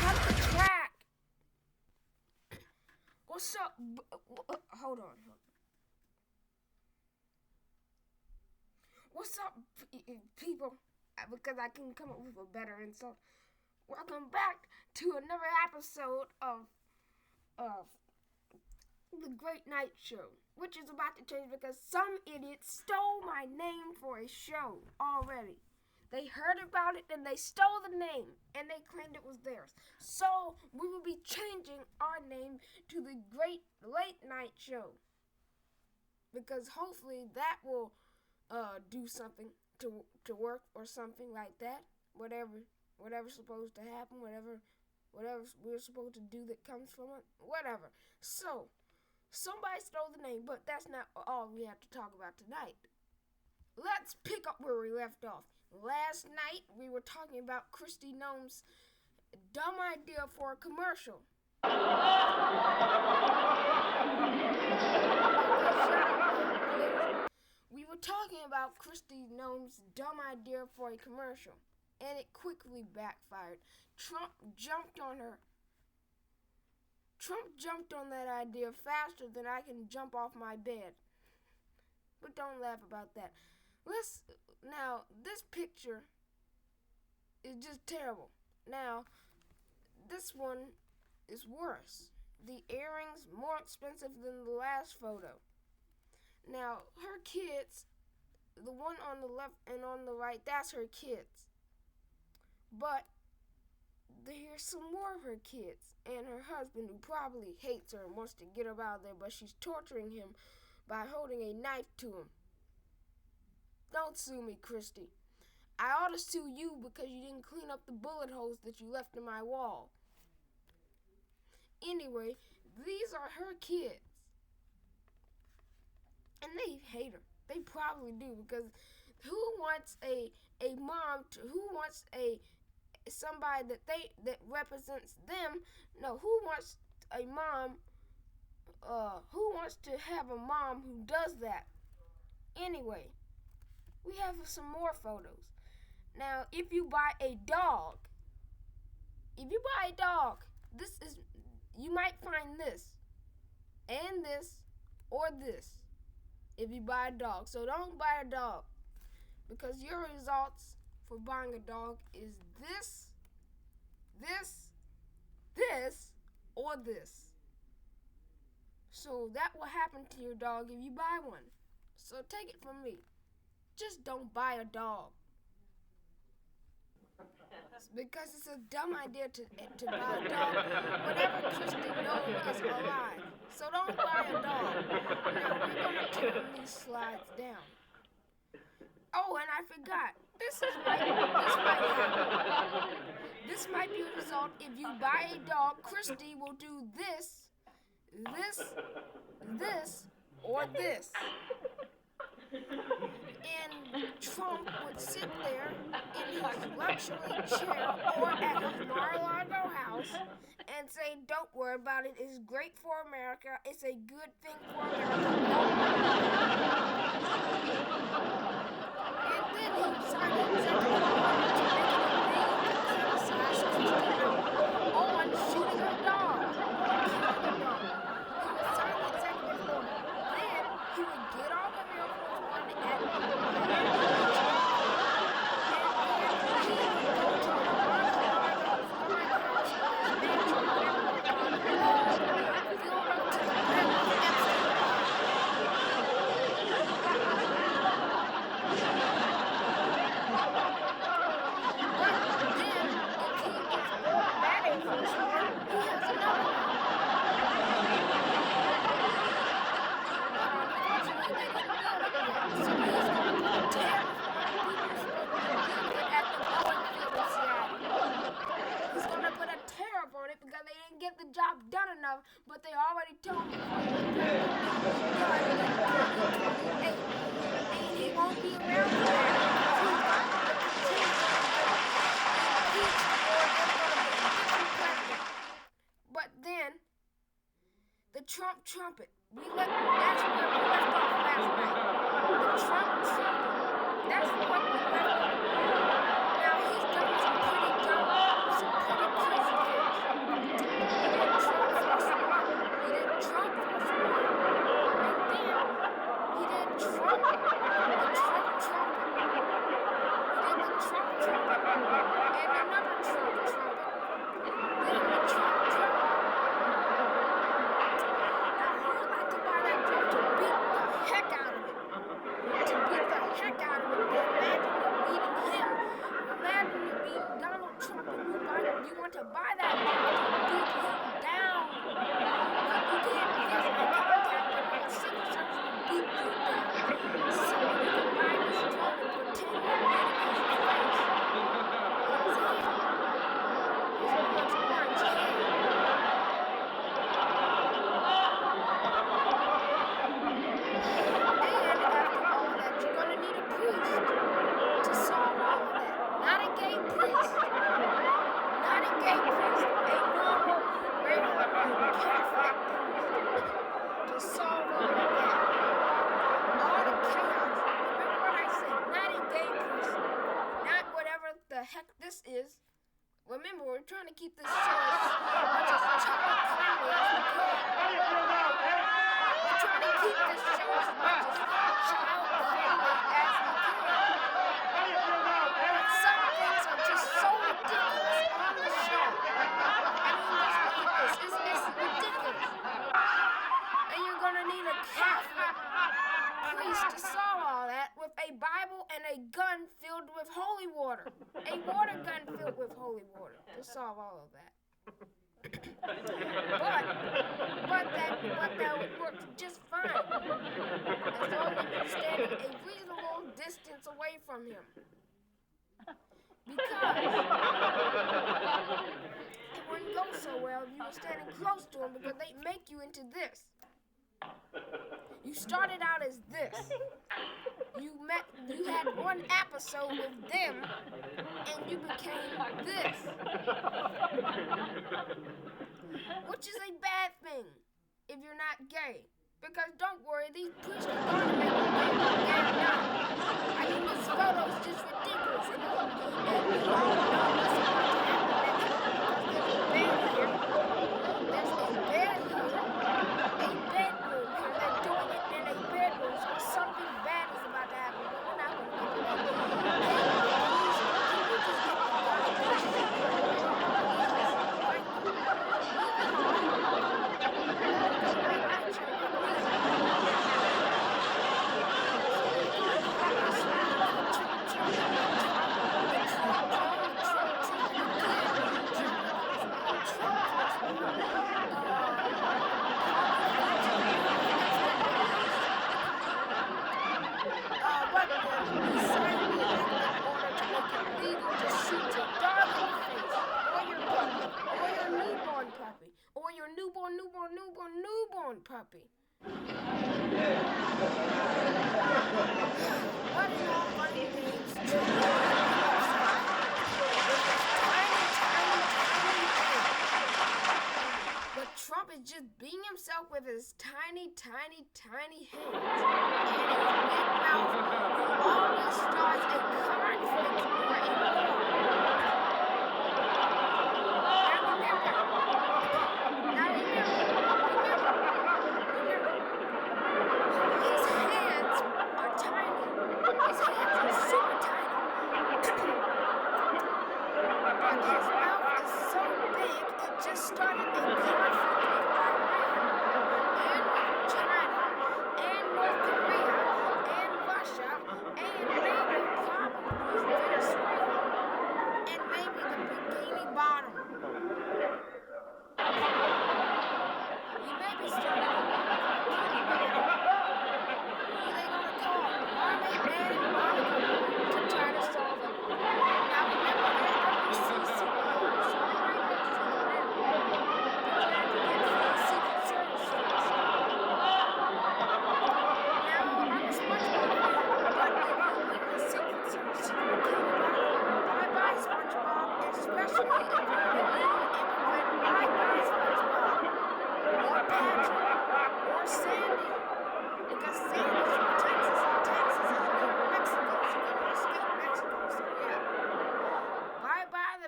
on track. What's up? Hold on. What's up, people? Because I can come up with a better insult. Welcome back to another episode of the Great Night Show, which is about to change because some idiot stole my name for a show already. They heard about it and they stole the name and they claimed it was theirs. So we will be changing our name to the Great Late Night Show because hopefully that will do something to work or something like that. Whatever's supposed to happen, whatever we're supposed to do that comes from it, whatever. So somebody stole the name, but that's not all we have to talk about tonight. Let's pick up where we left off. Last night, we were talking about Kristi Noem's dumb idea for a commercial. We were talking about Kristi Noem's dumb idea for a commercial, and it quickly backfired. Trump jumped on that idea faster than I can jump off my bed. But don't laugh about that. Now, this picture is just terrible. Now, this one is worse. The earrings more expensive than the last photo. Now, her kids, the one on the left and on the right, that's her kids. But here's some more of her kids and her husband, who probably hates her and wants to get her out of there, but she's torturing him by holding a knife to him. Don't sue me, Kristi. I ought to sue you because you didn't clean up the bullet holes that you left in my wall. Anyway, these are her kids. And they hate her. They probably do, because who wants a mom who wants somebody that represents them? No, who wants a mom who wants to have a mom who does that? Anyway, we have some more photos. Now, if you buy a dog, you might find this, and this, or this, if you buy a dog. So don't buy a dog, because your results for buying a dog is this, or this. So that will happen to your dog if you buy one. So take it from me. Just don't buy a dog. Because it's a dumb idea to buy a dog whenever Kristi Noem is alive. So don't buy a dog. Now we're going to turn these slides down. Oh, and I forgot. This might happen. This might be a result. If you buy a dog, Kristi will do this, or this. And Trump would sit there in his luxury chair or at his Mar-a-Lago house and say, don't worry about it, it's great for America, it's a good thing for America. And then he would sign an executive order to make it illegal to criticize Kristi Noem on shooting her dog or killing a dog. He would sign the executive order. Then he would get off of Air Force One at the job done enough, but they already told me he won't be around for that. But then the Trump trumpet. That's where we left off last night. The Trump trumpet. That's what we left off. Now he's done some pretty crazy things. want to buy that power to beat him down. But you can't physically contact him, or the Secret Service will beat you down. So you can buy this drone and pretend you're beating his face. His hand. His orange hand. And after all that, you're going to need a priest to solve all of that. Not a gay priest. Not a gay priest. A normal, regular, Catholic priest to solve all of that. All the chaos. Remember what I said? Not a gay priest. Not whatever the heck this is. Remember, we're trying to keep this show as much as child-friendly as we can. We're trying to keep this show as much as child-friendly as we can. But some things are just so ridiculous on the show. I mean, just look at this. It's ridiculous. And you're going to need a Catholic priest to solve all that with a Bible and a gun filled with holy water. A water gun filled with holy water to solve all of that. but that would work just fine. As long as you're standing a reasonable distance away from him. Because it wouldn't go so well if you were standing close to him, because they'd make you into this. You started out as this. You had one episode with them, and you became this. Which is a bad thing if you're not gay. Because don't worry, these priests are going to make you gay or not. I mean, this photo is just ridiculous. And we all know what's about to happen next week, because there's a bed here. There's a bed here. A bedroom here. They're doing it in a bedroom. So something bad is about to happen. But we're not going to get into that. Newborn puppy. What in all funny things? But Trump is just being himself with his tiny hands. And his big mouth, who always starts a conflict or a war.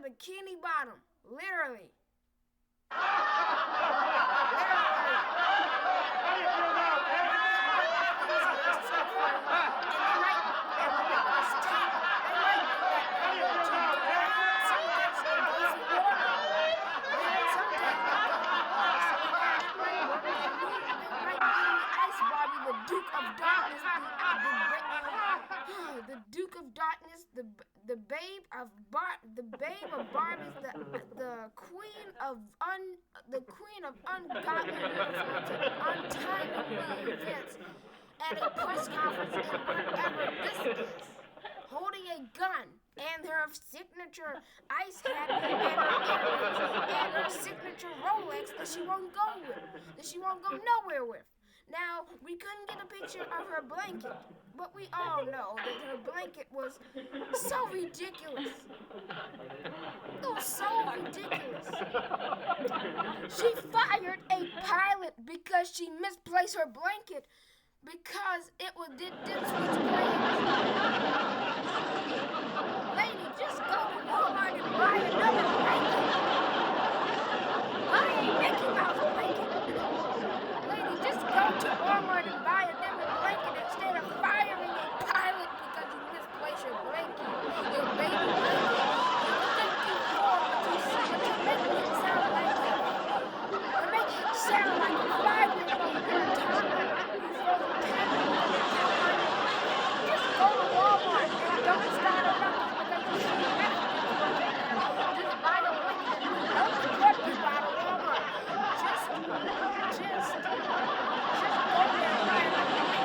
Bikini Bottom, literally. The Duke of Darkness, the the babe of Barbie's the queen of ungodly uniforms and untimely events at a press conference in wherever this is, holding a gun and her signature ice hat and her earrings and her signature Rolex that she won't go nowhere with. Now, we couldn't get a picture of her blanket, but we all know that her blanket was so ridiculous. It was so ridiculous. She fired a pilot because she misplaced her blanket because it didn't switch planes. Lady, just go to Walmart and buy another blanket. Buy a Mickey Mouse blanket. Lady, just go to Walmart and buy a different blanket instead of firing a pilot because you misplaced your blanket. Your baby blanket. You're making it sound like a 5-year-old. You're a toddler. Just go to Walmart and don't start a ruckus because you see just buy a blanket and don't let people out of Walmart. Just go there and buy a blanket.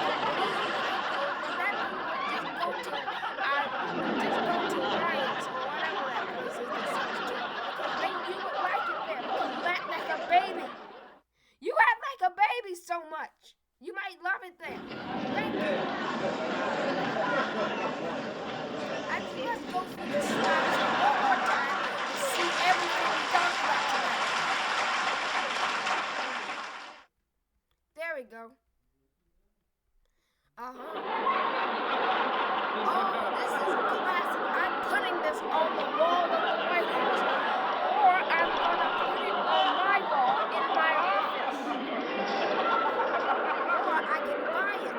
Just go to Ryan's or whatever that place is that sells to you. Because you would like it there because you act like a baby. You act like a baby so much. You might love it there. Thank you. I think let's go through this slideshow one more time to see everything we talked about tonight. There we go. Oh, this is a classic. I'm putting this on the wall of the White House, or I'm going to put it on my wall in my office. Or I can buy it.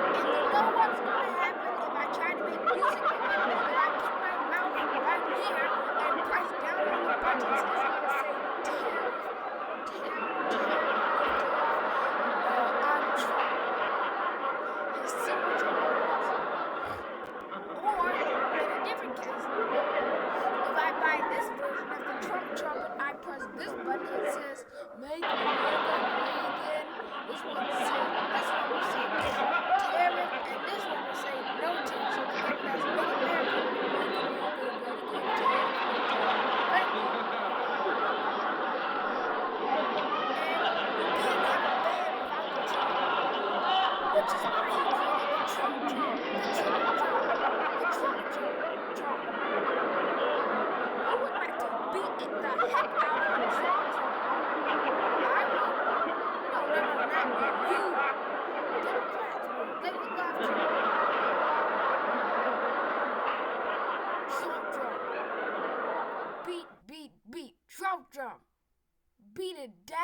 And you know what's going to happen if I try to make music with it? If I put my mouth right here and press down on the buttons, it's going to say, I'm Trump. His signature words. Or, in a different case, if I buy this version of the Trump trumpet, I press this button, it says, Make America Great Again. This one will say, tariff, and this one will say, no tariff. So that's Make America Great Again. Thank you. Which is why he created the Trump drum. The Trump drum. The Trump drum. Who would like to beat the heck out of a Trump drum? I would. No, not me. You. Democrats would. They would love to. Trump drum. Beat. Trump drum. Beat it down.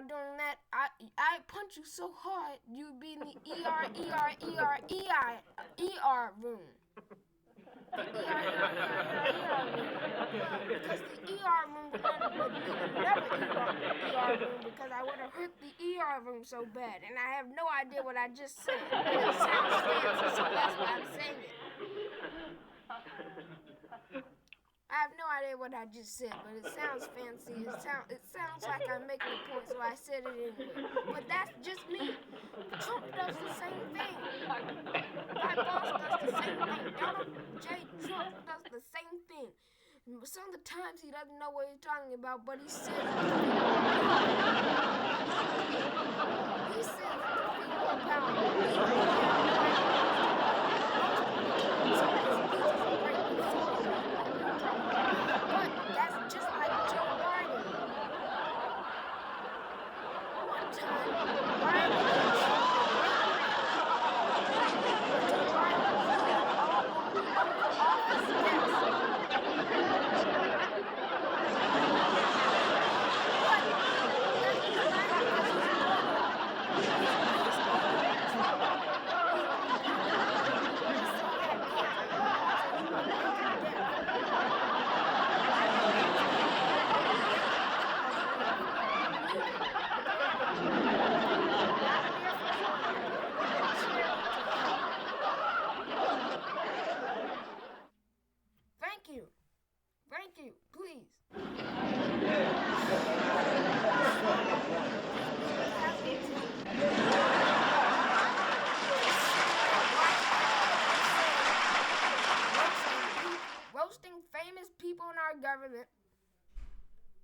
Doing that, I punch you so hard you'd be in the ER room. The because the ER room would never ER room because I would have hurt the ER room so bad, and I have no idea what I just said. It sounds fancy, so that's why I'm saying it. I have no idea what I just said, but it sounds fancy. It sounds like I'm making a point, so I said it anyway. But that's just me. Trump does the same thing. My boss does the same thing. Donald J. Trump does the same thing. Some of the times he doesn't know what he's talking about, but he says it. He says the power. But that's just like Joe Biden. One time, Biden and Trump were government,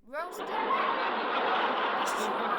roasting them, destroying